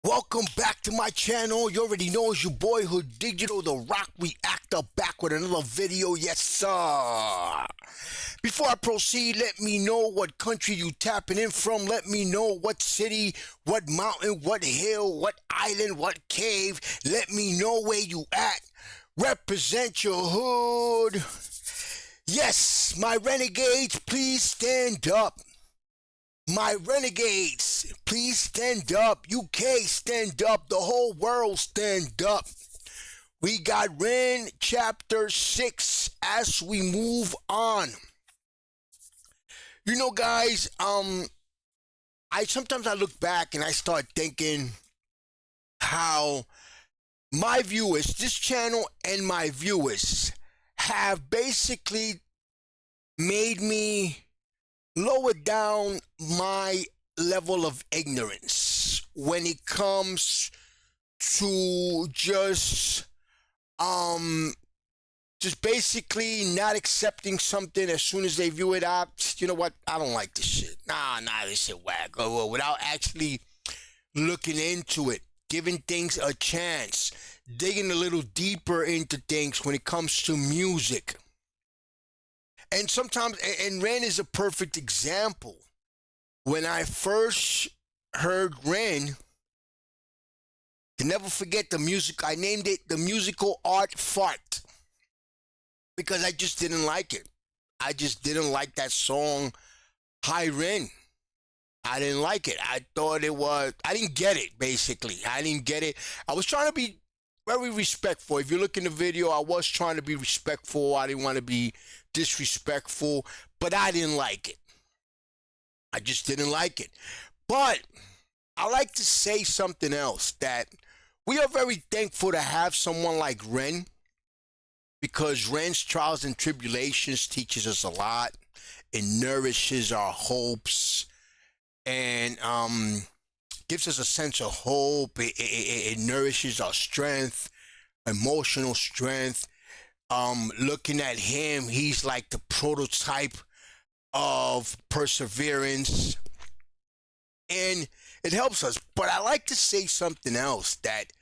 Welcome back to my channel. You already know it's your boyhood digital, the rock reactor, back with another video. Yes, sir. Before I proceed, let me know what country you tapping in from. Let me know what city, what mountain, what hill, what island, what cave. Let me know where you at. Represent your hood. Yes, my renegades, please stand up. My renegades, please stand up. UK, stand up. The whole world, stand up. We got Ren chapter 6 as we move on. You know, guys, I sometimes I look back and I start thinking how my viewers, this channel and my viewers, have basically made me lower down my level of ignorance when it comes to um just basically not accepting something as soon as they view it up. You know what? I don't like this shit. Nah, this shit whack. Without actually looking into it, giving things a chance, digging a little deeper into things when it comes to music. And sometimes, and Ren is a perfect example. When I first heard Ren, to never forget the music, I named it the musical art fart because I just didn't like it. I just didn't like that song, Hi Ren. I didn't like it. I thought it was, I didn't get it, basically. I didn't get it. I was trying to be very respectful. If you look in the video, I was trying to be respectful. I didn't want to be disrespectful, but I didn't like it. I just didn't like it. But I like to say something else that we are very thankful to have someone like Ren because Ren's trials and tribulations teaches us a lot. It nourishes our hopes and gives us a sense of hope. It nourishes our strength, emotional strength. Looking at him, he's like the prototype of perseverance, and it helps us. But I like to say something else that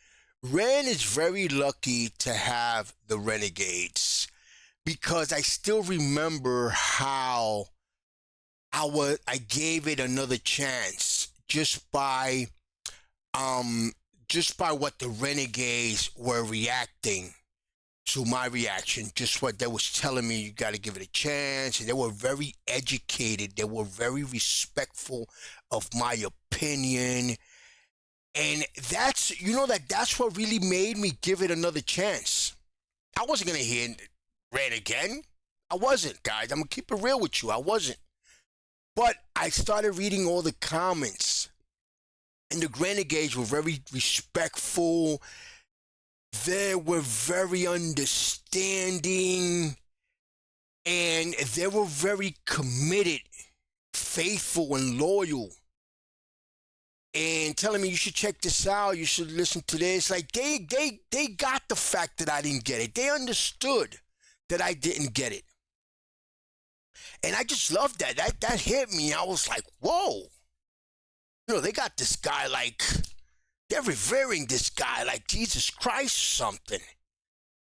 Ren is very lucky to have the Renegades because I still remember how I gave it another chance just by what the Renegades were reacting to my reaction, just what they was telling me, you got to give it a chance. And they were very educated. They were very respectful of my opinion. And that's what really made me give it another chance. I wasn't going to hear Red again. I wasn't, guys. I'm going to keep it real with you. I wasn't. But I started reading all the comments. And the Renegades were very respectful. They were very understanding and they were very committed, faithful, and loyal. And telling me you should check this out, you should listen to this. Like they got the fact that I didn't get it. They understood that I didn't get it. And I just loved that. That hit me. I was like, whoa. They got this guy like they're revering this guy like Jesus Christ or something.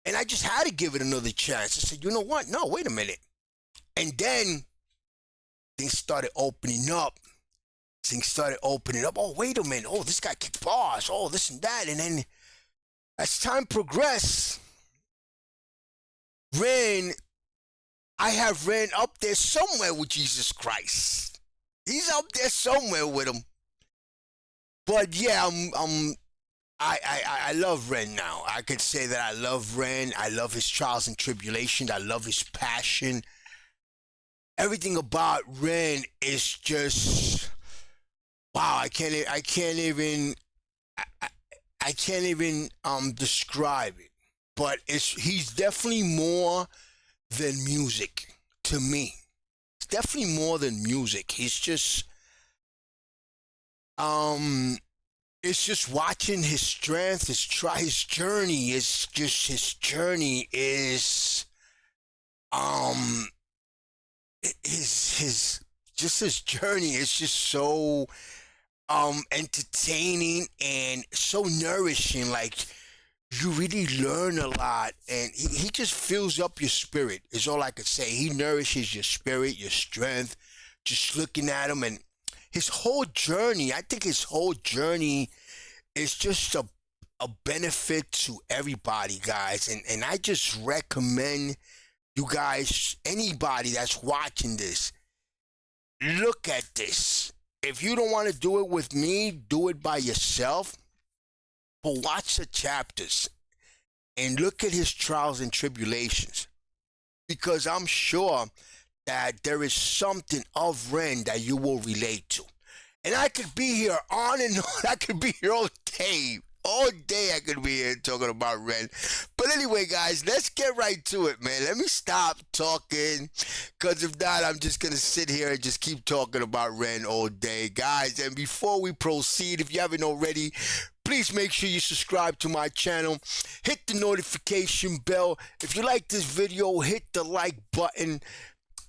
And I just had to give it another chance. I said, you know what? No, wait a minute. And then things started opening up. Oh, wait a minute. Oh, this guy kicked bars. Oh, this and that. And then as time progressed, Ren, I have Ren up there somewhere with Jesus Christ. He's up there somewhere with him. But yeah, I love Ren now. I could say that I love Ren. I love his trials and tribulations. I love his passion. Everything about Ren is just wow. I can't even describe it. But he's definitely more than music to me. It's definitely more than music. He's just um it's just watching his strength, his journey is just his journey is um his journey is just so entertaining and so nourishing. Like you really learn a lot, and he just fills up your spirit. Is all I could say. He nourishes your spirit, your strength. Just looking at him and his whole journey. I think his whole journey is just a benefit to everybody, guys. And I just recommend you guys, anybody that's watching this, look at this. If you don't want to do it with me, do it by yourself. But watch the chapters and look at his trials and tribulations. Because I'm sure that there is something of Ren that you will relate to. And I could be here on and on. I could be here all day. All day I could be here talking about Ren. But anyway, guys, let's get right to it, man. Let me stop talking. Because if not, I'm just going to sit here and just keep talking about Ren all day. Guys, and before we proceed, if you haven't already, please make sure you subscribe to my channel. Hit the notification bell. If you like this video, hit the like button.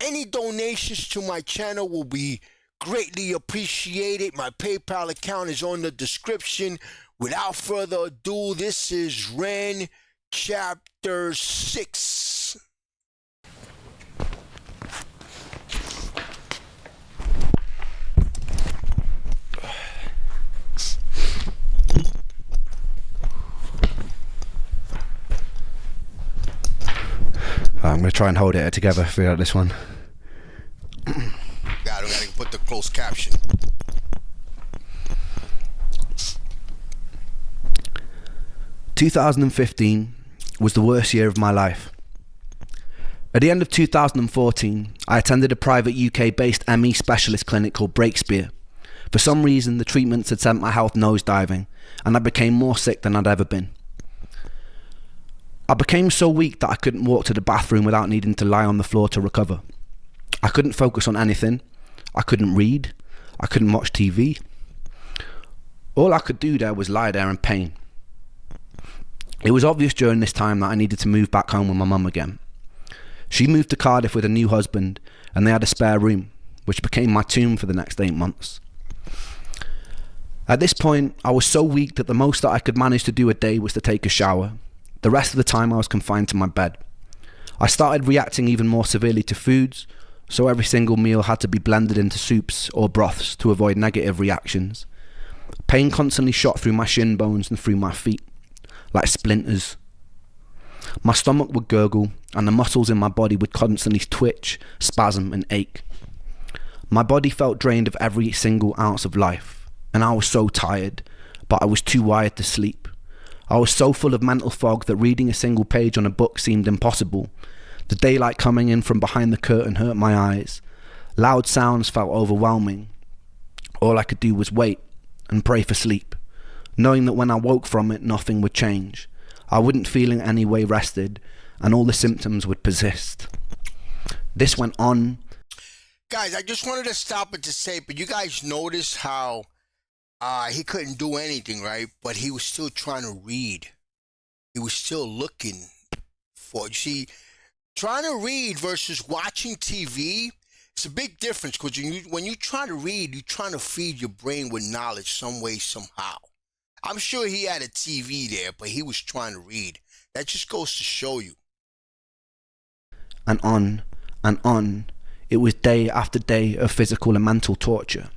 Any donations to my channel will be greatly appreciated. My PayPal account is on the description. Without further ado, this is Ren Chapter 6. I'm going to try and hold it together throughout this one. Gotta put the closed caption. "2015 was the worst year of my life. At the end of 2014, I attended a private UK-based ME specialist clinic called Breakspear. For some reason, the treatments had sent my health nosediving, and I became more sick than I'd ever been. I became so weak that I couldn't walk to the bathroom without needing to lie on the floor to recover. I couldn't focus on anything. I couldn't read. I couldn't watch TV. All I could do there was lie there in pain. It was obvious during this time that I needed to move back home with my mum again. She moved to Cardiff with a new husband, and they had a spare room, which became my tomb for the next 8 months. At this point, I was so weak that the most that I could manage to do a day was to take a shower. The rest of the time I was confined to my bed. I started reacting even more severely to foods, so every single meal had to be blended into soups or broths to avoid negative reactions. Pain constantly shot through my shin bones and through my feet, like splinters. My stomach would gurgle, and the muscles in my body would constantly twitch, spasm, and ache. My body felt drained of every single ounce of life, and I was so tired, but I was too wired to sleep. I was so full of mental fog that reading a single page on a book seemed impossible. The daylight coming in from behind the curtain hurt my eyes. Loud sounds felt overwhelming. All I could do was wait and pray for sleep, knowing that when I woke from it, nothing would change. I wouldn't feel in any way rested, and all the symptoms would persist. This went on. Guys, I just wanted to stop it to say, but you guys notice how he couldn't do anything, right? But he was still trying to read. He was still looking for, you see, trying to read versus watching TV, it's a big difference, because when you try to read, you're trying to feed your brain with knowledge some way, somehow. I'm sure he had a TV there, but he was trying to read. That just goes to show you. And on and on. It was day after day of physical and mental torture.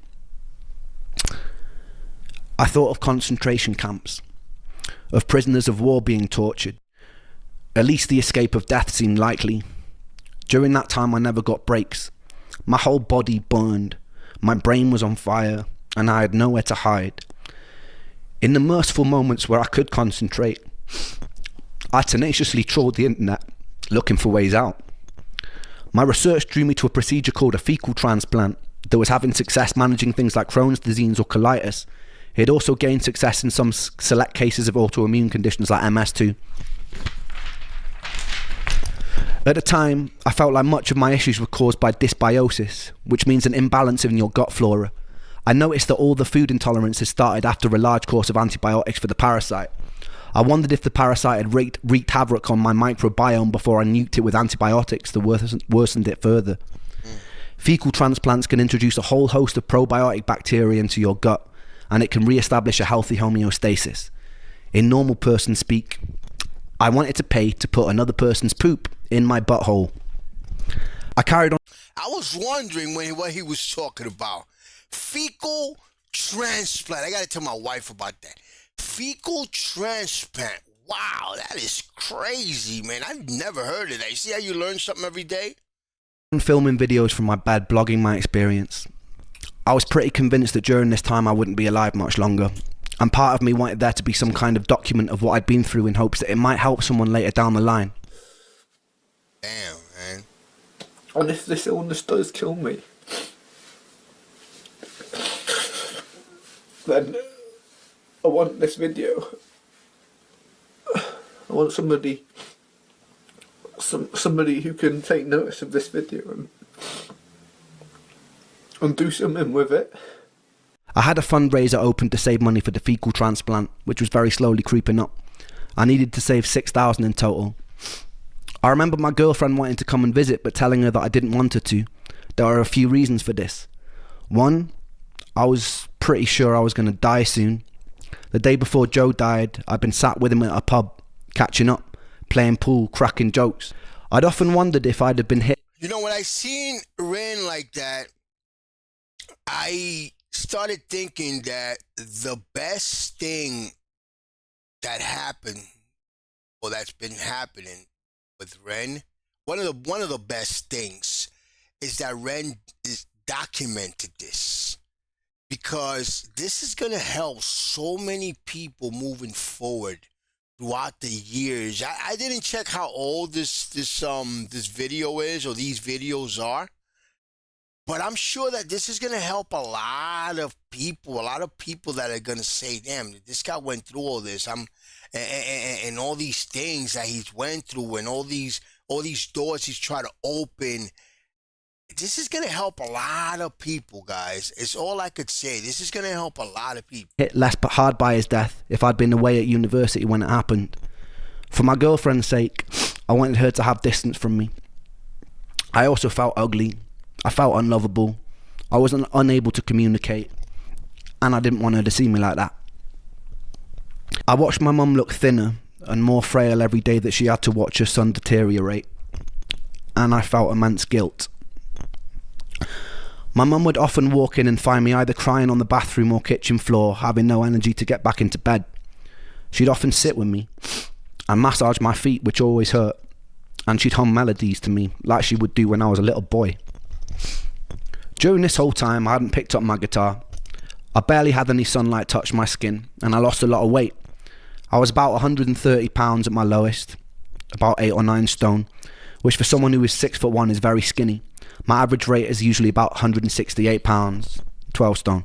I thought of concentration camps, of prisoners of war being tortured. At least the escape of death seemed likely. During that time I never got breaks. My whole body burned, my brain was on fire, and I had nowhere to hide. In the merciful moments where I could concentrate, I tenaciously trawled the internet, looking for ways out. My research drew me to a procedure called a fecal transplant that was having success managing things like Crohn's disease or colitis. It had also gained success in some select cases of autoimmune conditions like MS too. At the time, I felt like much of my issues were caused by dysbiosis, which means an imbalance in your gut flora. I noticed that all the food intolerances started after a large course of antibiotics for the parasite. I wondered if the parasite had wreaked havoc on my microbiome before I nuked it with antibiotics that worsened it further. Fecal transplants can introduce a whole host of probiotic bacteria into your gut, and it can re-establish a healthy homeostasis. In normal person speak, I wanted to pay to put another person's poop in my butthole. I carried on. I was wondering what he was talking about. Fecal transplant. I got to tell my wife about that. Fecal transplant. Wow, that is crazy, man. I've never heard of that. You see how you learn something every day? Filming videos from my bed, blogging my experience. I was pretty convinced that during this time I wouldn't be alive much longer, and part of me wanted there to be some kind of document of what I'd been through in hopes that it might help someone later down the line. Damn, man. And if this illness does kill me, then I want this video. I want somebody who can take notice of this video and do something with it. I had a fundraiser open to save money for the fecal transplant, which was very slowly creeping up. I needed to save $6,000 in total. I remember my girlfriend wanting to come and visit, but telling her that I didn't want her to. There are a few reasons for this. One, I was pretty sure I was going to die soon. The day before Joe died, I'd been sat with him at a pub, catching up, playing pool, cracking jokes. I'd often wondered if I'd have been hit. You know, when I seen Ren like that, I started thinking that the best thing that happened, or that's been happening with Ren, one of the best things is that Ren is documented this, because this is gonna help so many people moving forward throughout the years. I didn't check how old this video is, or these videos are, but I'm sure that this is gonna help a lot of people that are gonna say, damn, this guy went through all this. And all these things that he's went through, and all these doors he's tried to open. This is gonna help a lot of people, guys. It's all I could say. This is gonna help a lot of people. Hit less hard by his death if I'd been away at university when it happened. For my girlfriend's sake, I wanted her to have distance from me. I also felt ugly. I felt unlovable. I was unable to communicate, and I didn't want her to see me like that. I watched my mum look thinner and more frail every day that she had to watch her son deteriorate, and I felt immense guilt. My mum would often walk in and find me either crying on the bathroom or kitchen floor, having no energy to get back into bed. She'd often sit with me and massage my feet, which always hurt, and she'd hum melodies to me like she would do when I was a little boy. During this whole time, I hadn't picked up my guitar. I barely had any sunlight touch my skin, and I lost a lot of weight. I was about 130 pounds at my lowest, about 8 or 9 stone, which for someone who is 6'1" is very skinny. My average weight is usually about 168 pounds, 12 stone.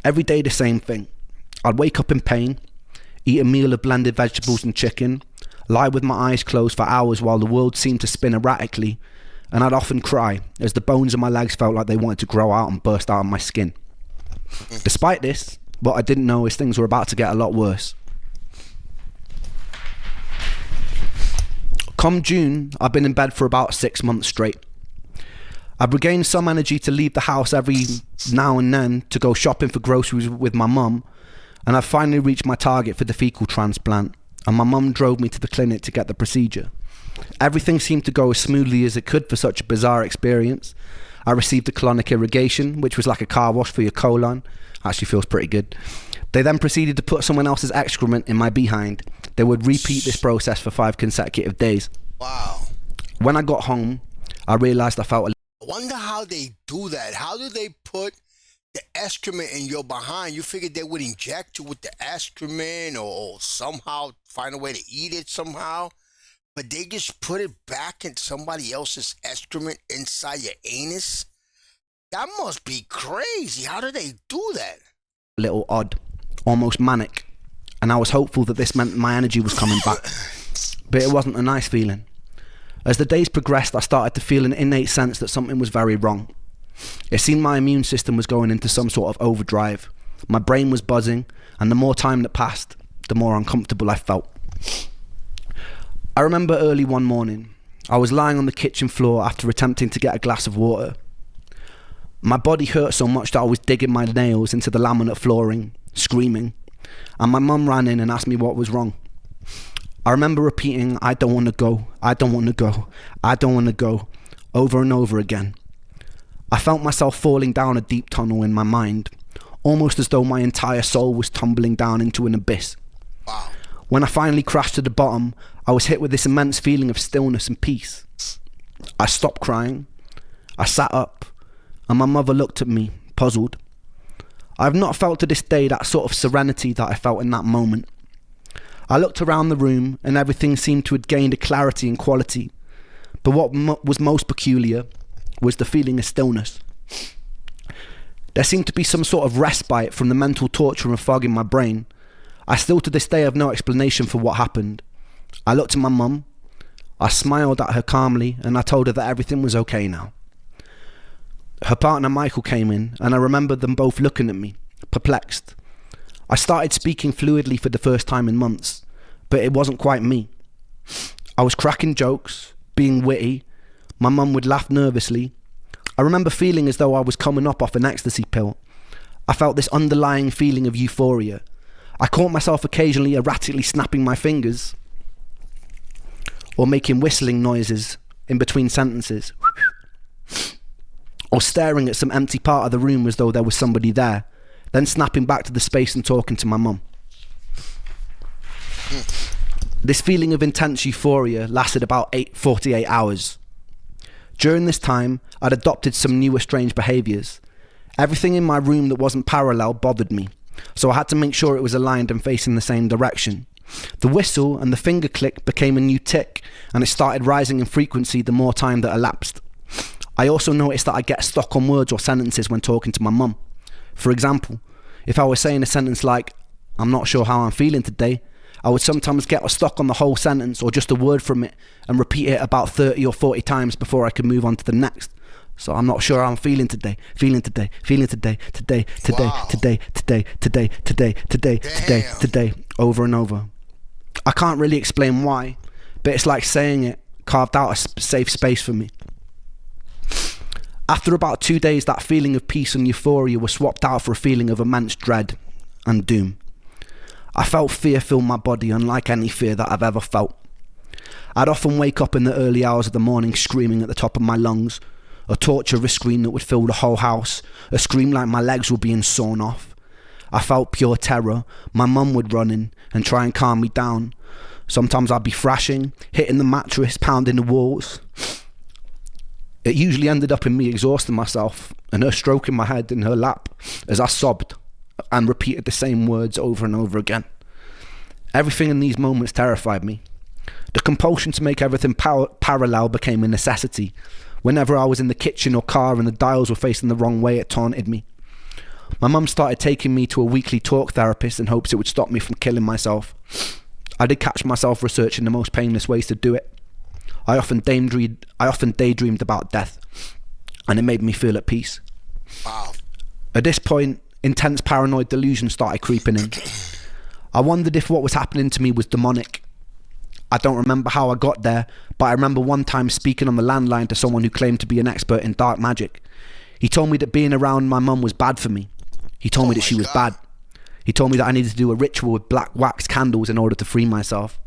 Every day the same thing. I'd wake up in pain, eat a meal of blended vegetables and chicken, lie with my eyes closed for hours while the world seemed to spin erratically, and I'd often cry as the bones of my legs felt like they wanted to grow out and burst out of my skin. Despite this, what I didn't know is things were about to get a lot worse. Come June, I've been in bed for about 6 months straight. I've regained some energy to leave the house every now and then to go shopping for groceries with my mum, and I've finally reached my target for the fecal transplant, and my mum drove me to the clinic to get the procedure. Everything seemed to go as smoothly as it could for such a bizarre experience. I received a colonic irrigation, which was like a car wash for your colon. Actually feels pretty good. They then proceeded to put someone else's excrement in my behind. They would repeat this process for 5 consecutive days. Wow. When I got home, I realised I felt I wonder how they do that. How do they put the excrement in your behind? You figured they would inject you with the excrement, or somehow find a way to eat it somehow. But they just put it back in somebody else's excrement inside your anus? That must be crazy. How do they do that? a little odd, almost manic, and I was hopeful that this meant my energy was coming back. But it wasn't a nice feeling. As the days progressed, I started to feel an innate sense that something was very wrong. It seemed my immune system was going into some sort of overdrive. My brain was buzzing, and the more time that passed, the more uncomfortable I felt. I remember early one morning, I was lying on the kitchen floor after attempting to get a glass of water. My body hurt so much that I was digging my nails into the laminate flooring, screaming, and my mum ran in and asked me what was wrong. I remember repeating, "I don't want to go, I don't want to go, I don't want to go," over and over again. I felt myself falling down a deep tunnel in my mind, almost as though my entire soul was tumbling down into an abyss. Wow. When I finally crashed to the bottom, I was hit with this immense feeling of stillness and peace. I stopped crying. I sat up, and my mother looked at me, puzzled. I have not felt to this day that sort of serenity that I felt in that moment. I looked around the room, and everything seemed to have gained a clarity and quality. But what was most peculiar was the feeling of stillness. There seemed to be some sort of respite from the mental torture and fog in my brain. I still to this day have no explanation for what happened. I looked at my mum. I smiled at her calmly, and I told her that everything was okay now. Her partner Michael came in, and I remember them both looking at me, perplexed. I started speaking fluidly for the first time in months, but it wasn't quite me. I was cracking jokes, being witty. My mum would laugh nervously. I remember feeling as though I was coming up off an ecstasy pill. I felt this underlying feeling of euphoria. I caught myself occasionally erratically snapping my fingers or making whistling noises in between sentences, or staring at some empty part of the room as though there was somebody there, then snapping back to the space and talking to my mum. This feeling of intense euphoria lasted about 48 hours. During this time, I'd adopted some newer strange behaviours. Everything in my room that wasn't parallel bothered me, so I had to make sure it was aligned and facing the same direction. The whistle and the finger click became a new tick, and it started rising in frequency the more time that elapsed. I also noticed that I get stuck on words or sentences when talking to my mum. For example, if I was saying a sentence like, "I'm not sure how I'm feeling today," I would sometimes get stuck on the whole sentence or just a word from it and repeat it about 30 or 40 times before I could move on to the next. So I'm not sure how I'm feeling today, feeling today, feeling today, today, today, Wow. today, today, today, today, today, today, Damn. today, over and over. I can't really explain why, but it's like saying it carved out a safe space for me. After about 2 days, that feeling of peace and euphoria was swapped out for a feeling of immense dread and doom. I felt fear fill my body, unlike any fear that I've ever felt. I'd often wake up in the early hours of the morning screaming at the top of my lungs, a torturous scream that would fill the whole house, a scream like my legs were being sawn off. I felt pure terror. My mum would run in and try and calm me down. Sometimes I'd be thrashing, hitting the mattress, pounding the walls. It usually ended up in me exhausting myself and her stroking my head in her lap as I sobbed and repeated the same words over and over again. Everything in these moments terrified me. The compulsion to make everything parallel became a necessity. Whenever I was in the kitchen or car and the dials were facing the wrong way, it taunted me. My mum started taking me to a weekly talk therapist in hopes it would stop me from killing myself. I did catch myself researching the most painless ways to do it. I often daydreamed about death, and it made me feel at peace. Wow. At this point, intense paranoid delusions started creeping in. I wondered if what was happening to me was demonic. I don't remember how I got there, but I remember one time speaking on the landline to someone who claimed to be an expert in dark magic. He told me that being around my mum was bad for me. He told me that she was bad. He told me that I needed to do a ritual with black wax candles in order to free myself.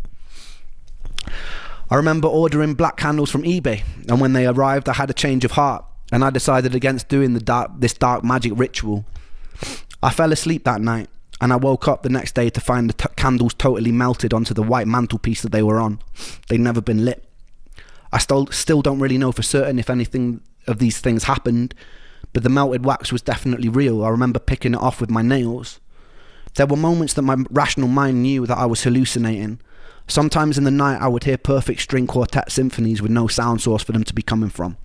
I remember ordering black candles from eBay, and when they arrived I had a change of heart, and I decided against doing this dark magic ritual. I fell asleep that night, and I woke up the next day to find the candles totally melted onto the white mantelpiece that they were on. They'd never been lit. I still don't really know for certain if anything of these things happened, but the melted wax was definitely real. I remember picking it off with my nails. There were moments that my rational mind knew that I was hallucinating. Sometimes in the night I would hear perfect string quartet symphonies with no sound source for them to be coming from.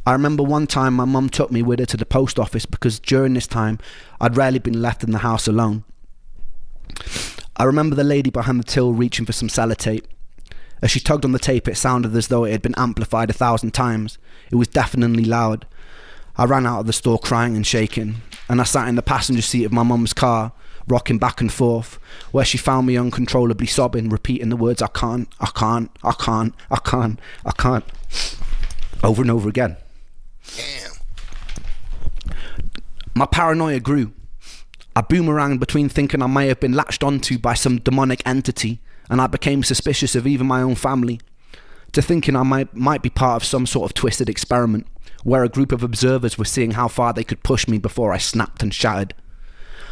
I remember one time my mum took me with her to the post office because during this time I'd rarely been left in the house alone. I remember the lady behind the till reaching for some sellotape. As she tugged on the tape, it sounded as though it had been amplified 1,000 times. It was deafeningly loud. I ran out of the store crying and shaking, and I sat in the passenger seat of my mum's car, rocking back and forth, where she found me uncontrollably sobbing, repeating the words, I can't, I can't, I can't, I can't, I can't, over and over again. Damn. My paranoia grew. I boomeranged between thinking I may have been latched onto by some demonic entity, and I became suspicious of even my own family, to thinking I might be part of some sort of twisted experiment, where a group of observers were seeing how far they could push me before I snapped and shattered.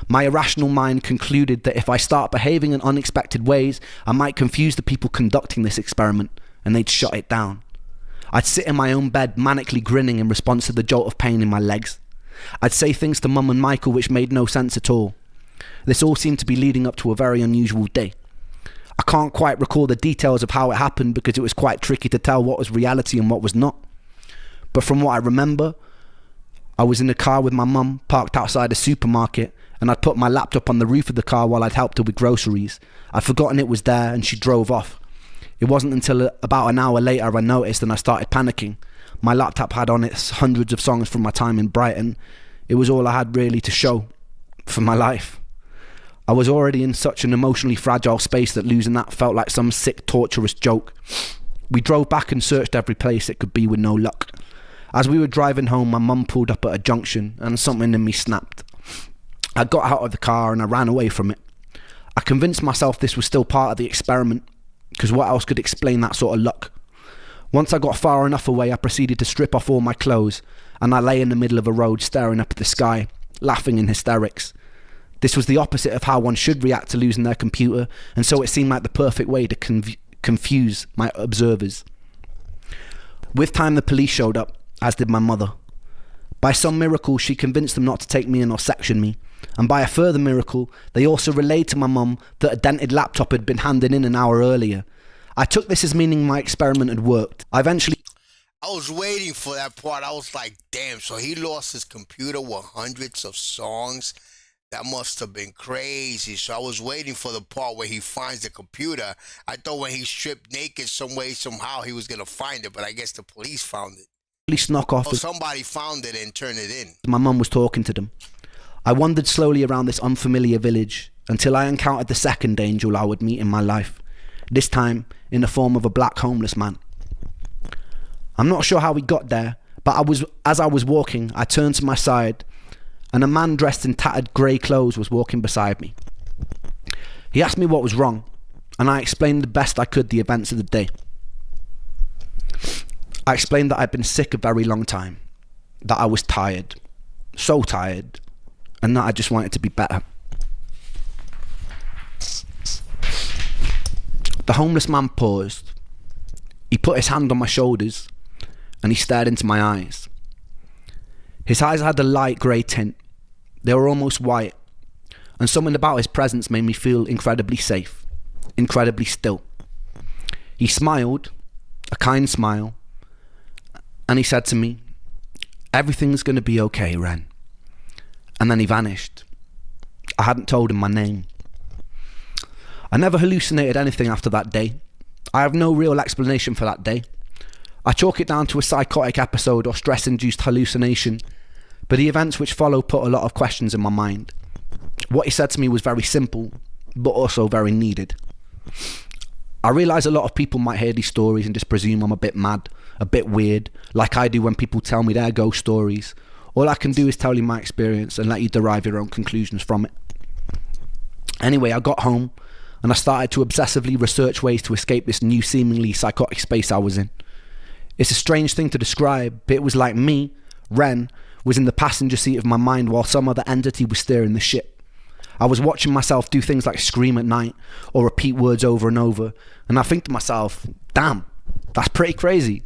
My irrational mind concluded that if I start behaving in unexpected ways, I might confuse the people conducting this experiment, and they'd shut it down. I'd sit in my own bed manically grinning in response to the jolt of pain in my legs. I'd say things to Mum and Michael which made no sense at all. This all seemed to be leading up to a very unusual day. I can't quite recall the details of how it happened because it was quite tricky to tell what was reality and what was not. But from what I remember, I was in the car with my mum, parked outside a supermarket, and I'd put my laptop on the roof of the car while I'd helped her with groceries. I'd forgotten it was there and she drove off. It wasn't until about an hour later I noticed and I started panicking. My laptop had on it hundreds of songs from my time in Brighton. It was all I had really to show for my life. I was already in such an emotionally fragile space that losing that felt like some sick, torturous joke. We drove back and searched every place it could be with no luck. As we were driving home, my mum pulled up at a junction and something in me snapped. I got out of the car and I ran away from it. I convinced myself this was still part of the experiment, because what else could explain that sort of luck? Once I got far enough away, I proceeded to strip off all my clothes, and I lay in the middle of a road staring up at the sky, laughing in hysterics. This was the opposite of how one should react to losing their computer, and so it seemed like the perfect way to confuse my observers. With time, the police showed up, as did my mother. By some miracle, she convinced them not to take me in or section me, and by a further miracle, they also relayed to my mum that a dented laptop had been handed in an hour earlier. I took this as meaning my experiment had worked. I was waiting for that part. I was like, damn, so he lost his computer with hundreds of songs? That must have been crazy. So I was waiting for the part where he finds the computer. I thought when he stripped naked some way, somehow he was going to find it, but I guess the police found it. Snuck off. Or somebody found it and turned it in. My mum was talking to them. I wandered slowly around this unfamiliar village until I encountered the second angel I would meet in my life, this time in the form of a black homeless man. I'm not sure how we got there, but as I was walking, I turned to my side and a man dressed in tattered grey clothes was walking beside me. He asked me what was wrong, and I explained the best I could the events of the day. I explained that I'd been sick a very long time, that I was tired, so tired, and that I just wanted to be better. The homeless man paused. He put his hand on my shoulders and he stared into my eyes. His eyes had a light grey tint. They were almost white, and something about his presence made me feel incredibly safe, incredibly still. He smiled, a kind smile, and he said to me, "Everything's going to be okay, Ren." And then he vanished. I hadn't told him my name. I never hallucinated anything after that day. I have no real explanation for that day. I chalk it down to a psychotic episode or stress-induced hallucination, but the events which follow put a lot of questions in my mind. What he said to me was very simple, but also very needed. I realise a lot of people might hear these stories and just presume I'm a bit mad, a bit weird, like I do when people tell me their ghost stories. All I can do is tell you my experience and let you derive your own conclusions from it. Anyway, I got home and I started to obsessively research ways to escape this new seemingly psychotic space I was in. It's a strange thing to describe, but it was like me, Ren, was in the passenger seat of my mind while some other entity was steering the ship. I was watching myself do things like scream at night or repeat words over and over, and I think to myself, damn, that's pretty crazy.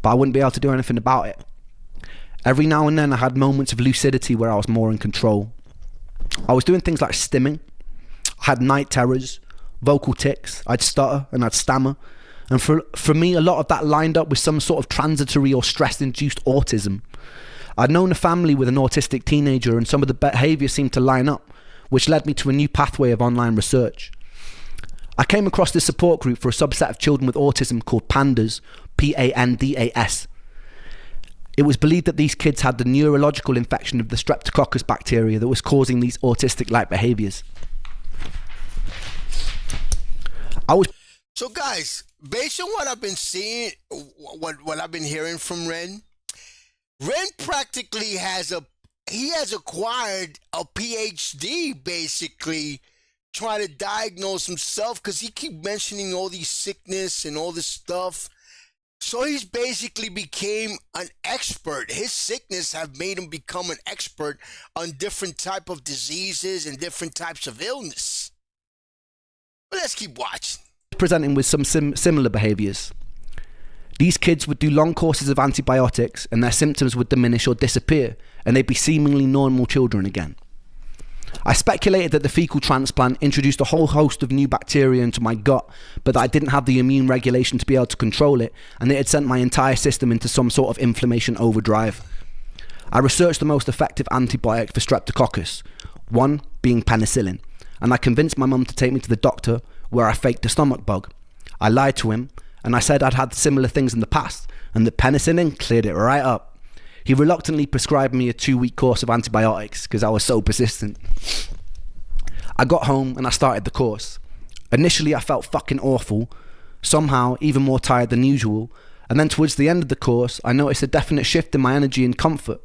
But I wouldn't be able to do anything about it. Every now and then I had moments of lucidity where I was more in control. I was doing things like stimming. I had night terrors, vocal tics, I'd stutter and I'd stammer. And for me, a lot of that lined up with some sort of transitory or stress-induced autism. I'd known a family with an autistic teenager and some of the behaviour seemed to line up, which led me to a new pathway of online research. I came across this support group for a subset of children with autism called PANDAS, P-A-N-D-A-S. It was believed that these kids had the neurological infection of the streptococcus bacteria that was causing these autistic-like behaviours. So guys, based on what I've been seeing, what I've been hearing from Ren practically has he has acquired a PhD basically trying to diagnose himself because he keep mentioning all these sickness and all this stuff. So he's basically became an expert. His sickness have made him become an expert on different type of diseases and different types of illness. But let's keep watching. Presenting with some similar behaviours. These kids would do long courses of antibiotics and their symptoms would diminish or disappear and they'd be seemingly normal children again. I speculated that the fecal transplant introduced a whole host of new bacteria into my gut, but that I didn't have the immune regulation to be able to control it, and it had sent my entire system into some sort of inflammation overdrive. I researched the most effective antibiotic for streptococcus, one being penicillin, and I convinced my mum to take me to the doctor where I faked a stomach bug. I lied to him, and I said I'd had similar things in the past, and that penicillin cleared it right up. He reluctantly prescribed me a 2-week course of antibiotics because I was so persistent. I got home and I started the course. Initially I felt fucking awful, somehow even more tired than usual, and then towards the end of the course I noticed a definite shift in my energy and comfort.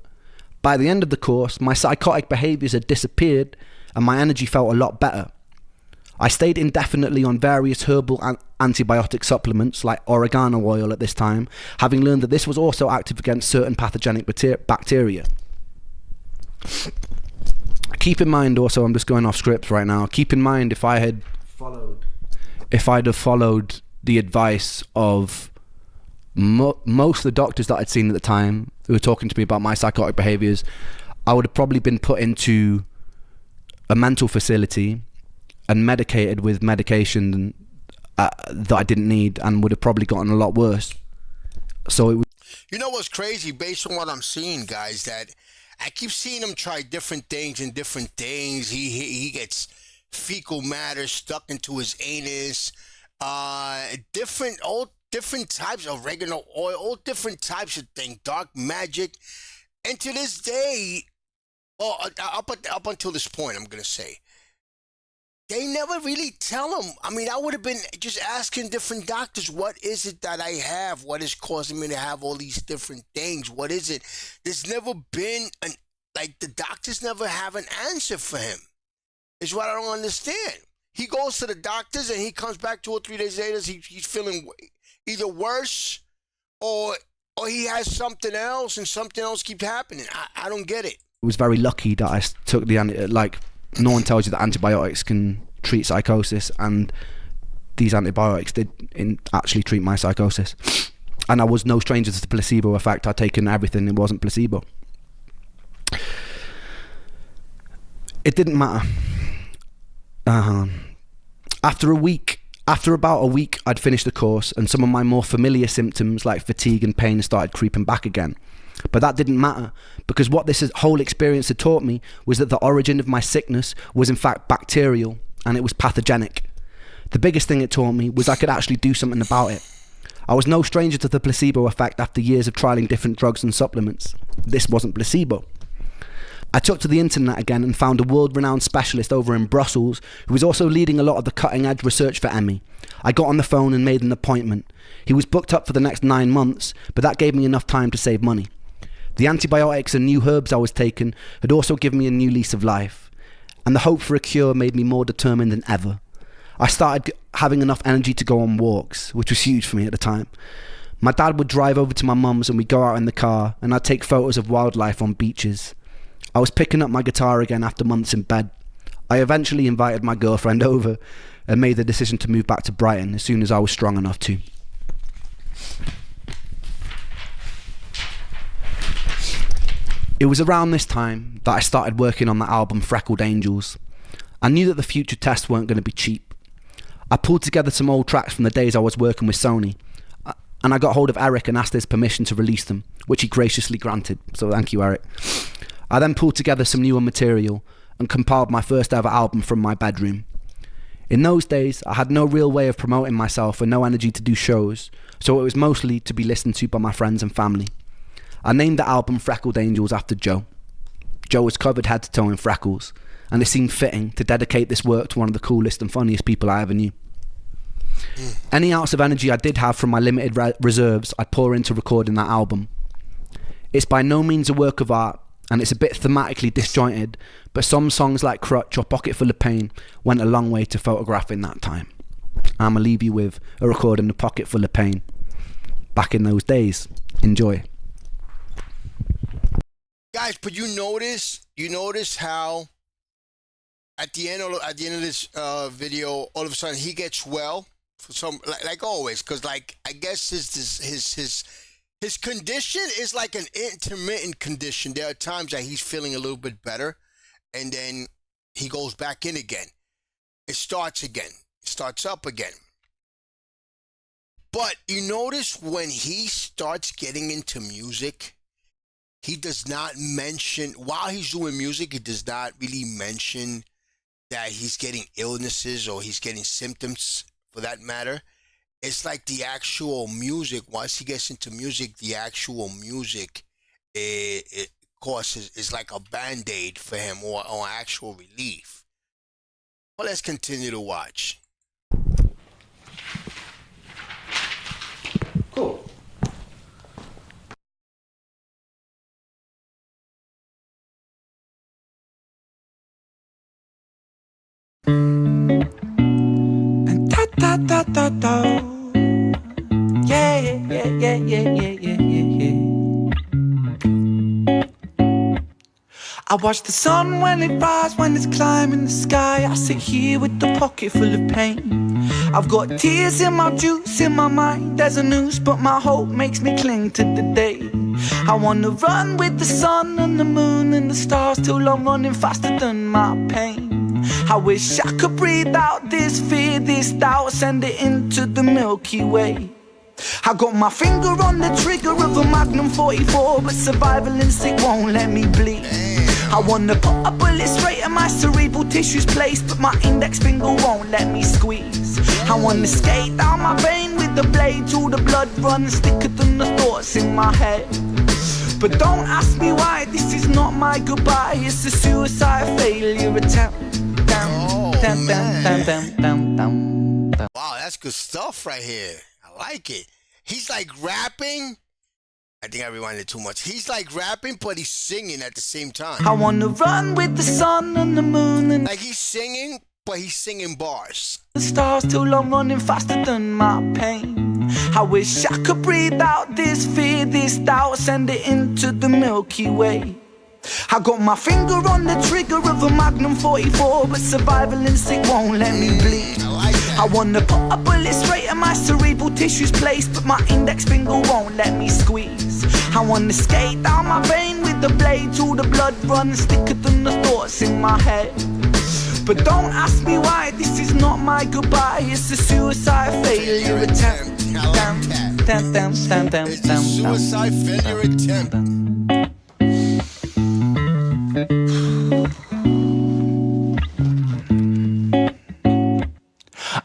By the end of the course, my psychotic behaviours had disappeared and my energy felt a lot better. I stayed indefinitely on various herbal antibiotic supplements like oregano oil at this time, having learned that this was also active against certain pathogenic bacteria. Keep in mind also, I'm just going off script right now, keep in mind if I'd have followed the advice of most of the doctors that I'd seen at the time who were talking to me about my psychotic behaviours, I would have probably been put into a mental facility and medicated with medication that I didn't need and would have probably gotten a lot worse. So it was... You know what's crazy, based on what I'm seeing, guys, that I keep seeing him try different things and different things. He gets fecal matter stuck into his anus, all different types of oregano oil, all different types of things, dark magic. And to this day, up until this point, I'm going to say, they never really tell him. I mean, I would have been just asking different doctors, what is it that I have? What is causing me to have all these different things? What is it? There's never been the doctors never have an answer for him. Is what I don't understand. He goes to the doctors and he comes back 2 or 3 days later. He's feeling either worse or he has something else and something else keeps happening. I don't get it. I was very lucky that I took the no one tells you that antibiotics can treat psychosis, and these antibiotics did actually treat my psychosis. And I was no stranger to the placebo effect. I'd taken everything, it wasn't placebo. It didn't matter. After about a week, I'd finished the course, and some of my more familiar symptoms like fatigue and pain started creeping back again. But that didn't matter, because what this whole experience had taught me was that the origin of my sickness was in fact bacterial, and it was pathogenic. The biggest thing it taught me was I could actually do something about it. I was no stranger to the placebo effect after years of trialing different drugs and supplements. This wasn't placebo. I took to the internet again and found a world-renowned specialist over in Brussels who was also leading a lot of the cutting-edge research for ME. I got on the phone and made an appointment. He was booked up for the next 9 months, but that gave me enough time to save money. The antibiotics and new herbs I was taking had also given me a new lease of life, and the hope for a cure made me more determined than ever. I started having enough energy to go on walks, which was huge for me at the time. My dad would drive over to my mum's and we'd go out in the car, and I'd take photos of wildlife on beaches. I was picking up my guitar again after months in bed. I eventually invited my girlfriend over and made the decision to move back to Brighton as soon as I was strong enough to. It was around this time that I started working on the album Freckled Angels. I knew that the future tests weren't going to be cheap. I pulled together some old tracks from the days I was working with Sony, and I got hold of Eric and asked his permission to release them, which he graciously granted, so thank you, Eric. I then pulled together some newer material and compiled my first ever album from my bedroom. In those days, I had no real way of promoting myself and no energy to do shows, so it was mostly to be listened to by my friends and family. I named the album Freckled Angels after Joe. Joe was covered head to toe in freckles, and it seemed fitting to dedicate this work to one of the coolest and funniest people I ever knew. Any ounce of energy I did have from my limited reserves, I'd pour into recording that album. It's by no means a work of art, and it's a bit thematically disjointed, but some songs like Crutch or Pocket Full of Pain went a long way to photographing that time. I'ma leave you with a recording of Pocket Full of Pain. Back in those days. Enjoy. Guys, but you notice how at the end of this video, all of a sudden he gets well for some, like always, because like I guess his condition is like an intermittent condition. There are times that he's feeling a little bit better, and then he goes back in again. It starts again. It starts up again. But you notice when he starts getting into music, he does not mention, while he's doing music, he does not really mention that he's getting illnesses or he's getting symptoms, for that matter. It's like the actual music, once he gets into music, the actual music, it of course, is like a Band-Aid for him, or actual relief. Well, let's continue to watch. Cool. Da da da da. Yeah. I watch the sun when it rises, when it's climbing the sky. I sit here with the pocket full of pain. I've got tears in my juice, in my mind. There's a noose, but my hope makes me cling to the day. I wanna run with the sun and the moon and the stars till I'm running faster than my pain. I wish I could breathe out this fear, this doubt, send it into the Milky Way. I got my finger on the trigger of a Magnum 44, but survival instinct won't let me bleed. I wanna put a bullet straight in my cerebral tissues place, but my index finger won't let me squeeze. I wanna skate down my vein with the blade till the blood runs thicker than the thoughts in my head. But don't ask me why, this is not my goodbye, it's a suicide failure attempt. Wow, that's good stuff right here. I like it. He's like rapping. I think I rewinded too much. He's like rapping, but he's singing at the same time. I wanna run with the sun and the moon and like he's singing, but he's singing bars. The stars till I'm running faster than my pain. I wish I could breathe out this fear, this doubt, send it into the Milky Way. I got my finger on the trigger of a Magnum 44, but survival instinct won't let me bleed. I wanna put a bullet straight in my cerebral tissues place, but my index finger won't let me squeeze. I wanna skate down my vein with the blade till the blood runs thicker than the thoughts in my head. But don't ask me why, this is not my goodbye, it's a suicide failure attempt. It's a suicide failure attempt.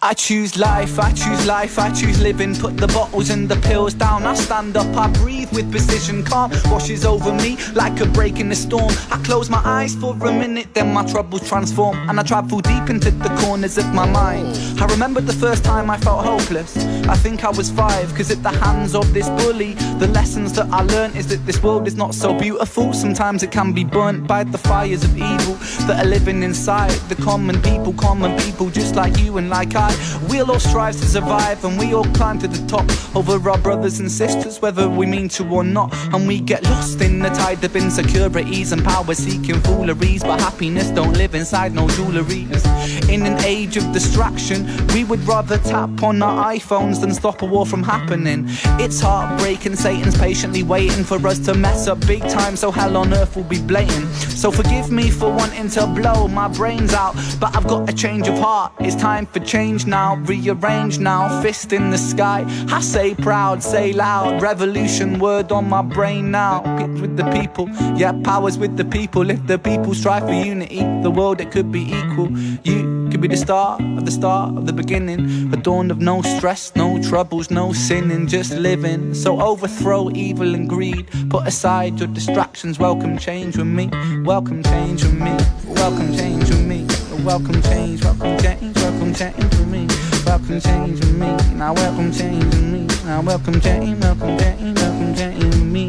I choose life, I choose life, I choose living. Put the bottles and the pills down, I stand up, I breathe with precision. Calm washes over me like a break in the storm. I close my eyes for a minute, then my troubles transform, and I travel deep into the corners of my mind. I remember the first time I felt hopeless. I think I was 5, cause at the hands of this bully, the lessons that I learned is that this world is not so beautiful. Sometimes it can be burnt by the fires of evil that are living inside the common people just like you and like I. We'll all strive to survive, and we all climb to the top over our brothers and sisters, whether we mean to or not. And we get lost in the tide of insecurities and power-seeking fooleries, but happiness don't live inside no jewelleries. In an age of distraction, we would rather tap on our iPhones than stop a war from happening. It's heartbreaking, Satan's patiently waiting for us to mess up big time, so hell on earth will be blatant. So forgive me for wanting to blow my brains out, but I've got a change of heart. It's time for change now, rearrange now, fist in the sky. I say proud, say loud, revolution word on my brain now. It's with the people, yeah, power's with the people. If the people strive for unity, the world it could be equal. You could be the start of the beginning, a dawn of no stress, no troubles, no sinning, just living. So overthrow evil and greed, put aside your distractions, welcome change with me, welcome change with me, welcome change with me, welcome change, welcome change, welcome change with me, welcome change with me, now welcome change with me, now welcome change, welcome change, welcome change with me.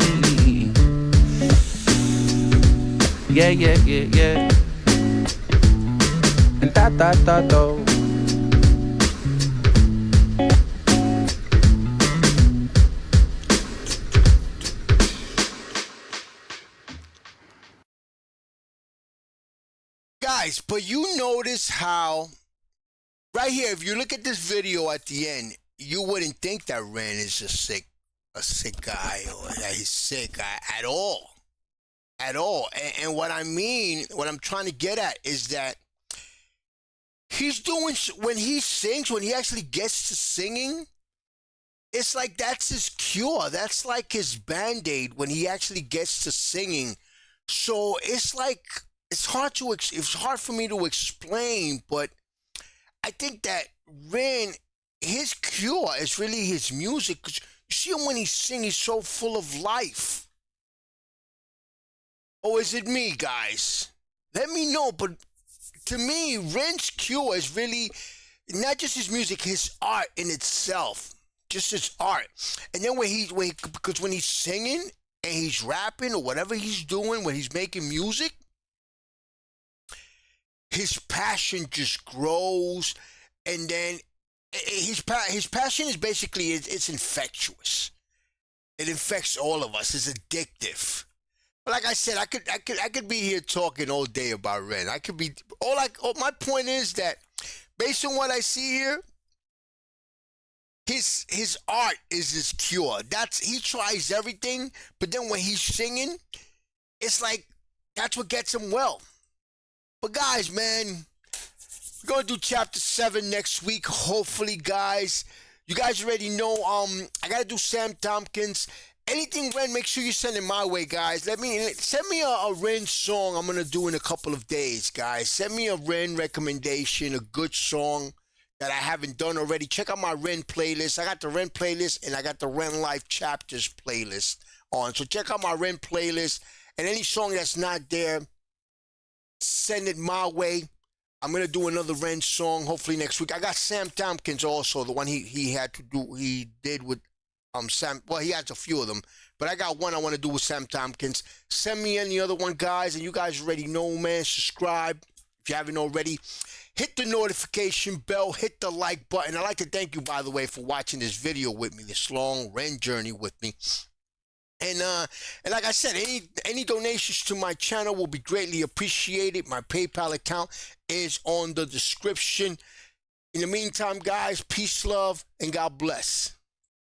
Yeah, yeah, yeah, yeah. And da da da do. Guys, but you notice how right here, if you look at this video at the end, you wouldn't think that Ren is a sick guy, or that he's sick at all. At all. And what I mean, what I'm trying to get at is that he's doing, when he sings, when he actually gets to singing, it's like that's his cure. That's like his Band-Aid when he actually gets to singing. So it's like, it's hard for me to explain, but I think that Ren, his cure is really his music. 'Cause you see him when he sings, he's so full of life. Or is it me, guys? Let me know. But to me, Ren's cure is really not just his music, his art in itself. Just his art. And then because when he's singing and he's rapping or whatever he's doing, when he's making music, his passion just grows. And then his passion is basically, it's infectious. It infects all of us. It's addictive. But like I said, I could be here talking all day about Ren. I could be my point is that based on what I see here, his art is his cure. He tries everything, but then when he's singing, it's like that's what gets him well. But guys, man, we're gonna do chapter 7 next week. Hopefully, guys. You guys already know. I gotta do Sam Tompkins. Anything Ren, make sure you send it my way, guys. Send me a Ren song I'm gonna do in a couple of days, guys. Send me a Ren recommendation, a good song that I haven't done already. Check out my Ren playlist. I got the Ren playlist and I got the Ren Life Chapters playlist on. So check out my Ren playlist, and any song that's not there, send it my way. I'm gonna do another Ren song hopefully next week. I got Sam Tompkins also, the one he did with Sam. Well, he has a few of them, but I got one I want to do with Sam Tompkins. Send me any other one, guys, and you guys already know, man. Subscribe if you haven't already. Hit the notification bell, hit the like button. I'd like to thank you, by the way, for watching this video with me, this long Ren journey with me. And like I said, any donations to my channel will be greatly appreciated. My PayPal account is on the description. In the meantime, guys, peace, love, and God bless.